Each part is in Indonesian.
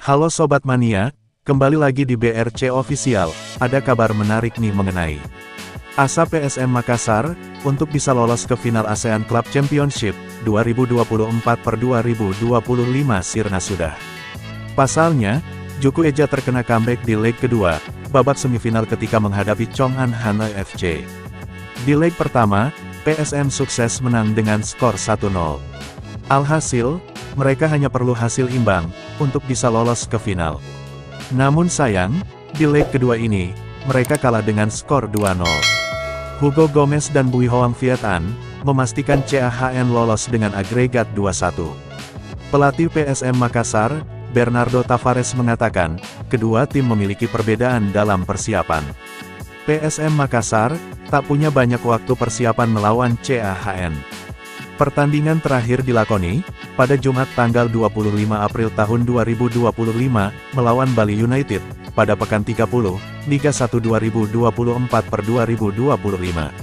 Halo Sobat Mania, kembali lagi di BRC Official. Ada kabar menarik nih mengenai asa PSM Makassar untuk bisa lolos ke final ASEAN Club Championship 2024/2025 sirna sudah. Pasalnya, Juku Eja terkena comeback di leg kedua, babak semifinal ketika menghadapi Chong'an Hanoi FC. Di leg pertama, PSM sukses menang dengan skor 1-0. Alhasil, mereka hanya perlu hasil imbang untuk bisa lolos ke final. Namun sayang, di leg kedua ini, mereka kalah dengan skor 2-0. Hugo Gomez dan Bui Hoang Viet An memastikan CAHN lolos dengan agregat 2-1. Pelatih PSM Makassar, Bernardo Tavares mengatakan, kedua tim memiliki perbedaan dalam persiapan. PSM Makassar tak punya banyak waktu persiapan melawan CAHN. Pertandingan terakhir dilakoni pada Jumat tanggal 25 April tahun 2025 melawan Bali United pada pekan 30 Liga 1 2024/2025.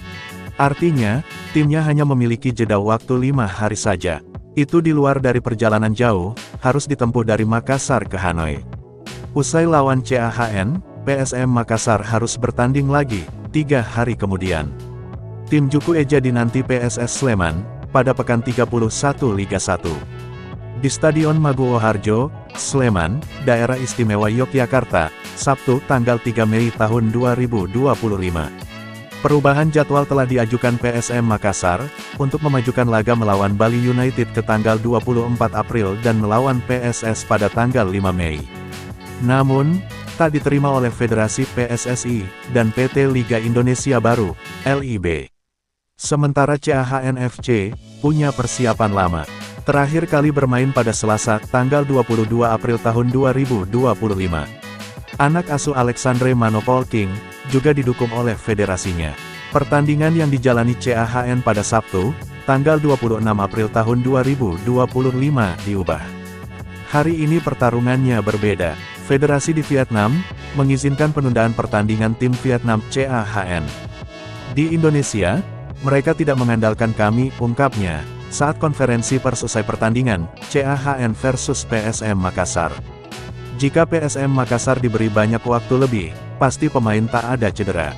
Artinya, timnya hanya memiliki jeda waktu 5 hari saja. Itu di luar dari perjalanan jauh, harus ditempuh dari Makassar ke Hanoi. Usai lawan CAHN, PSM Makassar harus bertanding lagi 3 hari kemudian. Tim Juku Eja dinanti PSS Sleman pada pekan 31 Liga 1. Di Stadion Maguwo Harjo, Sleman, Daerah Istimewa Yogyakarta, Sabtu tanggal 3 Mei tahun 2025. Perubahan jadwal telah diajukan PSM Makassar, untuk memajukan laga melawan Bali United ke tanggal 24 April dan melawan PSS pada tanggal 5 Mei. Namun, tak diterima oleh Federasi PSSI, dan PT Liga Indonesia Baru, LIB. Sementara CAHN FC, punya persiapan lama. Terakhir kali bermain pada Selasa, tanggal 22 April tahun 2025. Anak asuh Alexandre Manopolking, juga didukung oleh federasinya. Pertandingan yang dijalani CAHN pada Sabtu, tanggal 26 April tahun 2025 diubah. Hari ini pertarungannya berbeda. Federasi di Vietnam, mengizinkan penundaan pertandingan tim Vietnam CAHN. Di Indonesia, mereka tidak mengandalkan kami, ungkapnya, saat konferensi pers usai pertandingan, CAHN versus PSM Makassar. Jika PSM Makassar diberi banyak waktu lebih, pasti pemain tak ada cedera.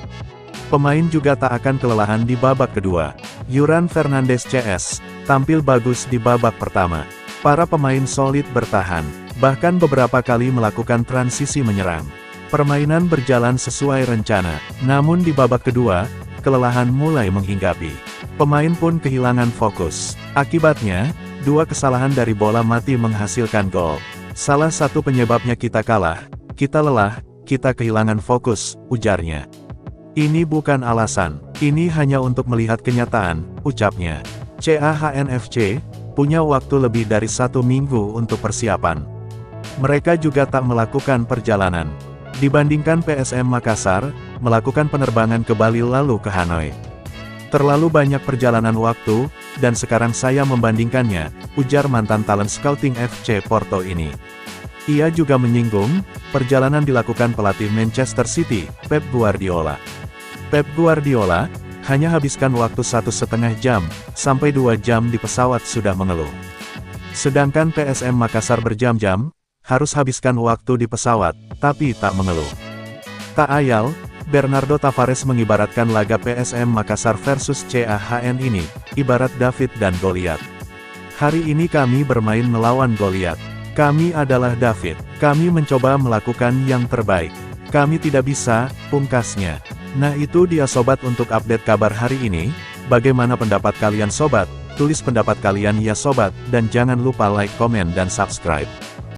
Pemain juga tak akan kelelahan di babak kedua. Yuran Fernandes CS, tampil bagus di babak pertama. Para pemain solid bertahan, bahkan beberapa kali melakukan transisi menyerang. Permainan berjalan sesuai rencana, namun di babak kedua, kelelahan mulai menghinggapi. Pemain pun kehilangan fokus. Akibatnya, 2 kesalahan dari bola mati menghasilkan gol. Salah satu penyebabnya kita kalah, kita lelah, kita kehilangan fokus, ujarnya. Ini bukan alasan, ini hanya untuk melihat kenyataan, ucapnya. CAHN FC punya waktu lebih dari 1 minggu untuk persiapan. Mereka juga tak melakukan perjalanan. Dibandingkan PSM Makassar, melakukan penerbangan ke Bali lalu ke Hanoi. Terlalu banyak perjalanan waktu, dan sekarang saya membandingkannya, ujar mantan talent scouting FC Porto ini. Ia juga menyinggung, perjalanan dilakukan pelatih Manchester City, Pep Guardiola. Pep Guardiola, hanya habiskan waktu 1,5 jam, sampai 2 jam di pesawat sudah mengeluh. Sedangkan PSM Makassar berjam-jam, harus habiskan waktu di pesawat, tapi tak mengeluh. Tak ayal, Bernardo Tavares mengibaratkan laga PSM Makassar versus CAHN ini, ibarat David dan Goliat. Hari ini kami bermain melawan Goliat. Kami adalah David. Kami mencoba melakukan yang terbaik. Kami tidak bisa, pungkasnya. Nah itu dia sobat untuk update kabar hari ini. Bagaimana pendapat kalian sobat? Tulis pendapat kalian ya sobat, dan jangan lupa like, komen dan subscribe.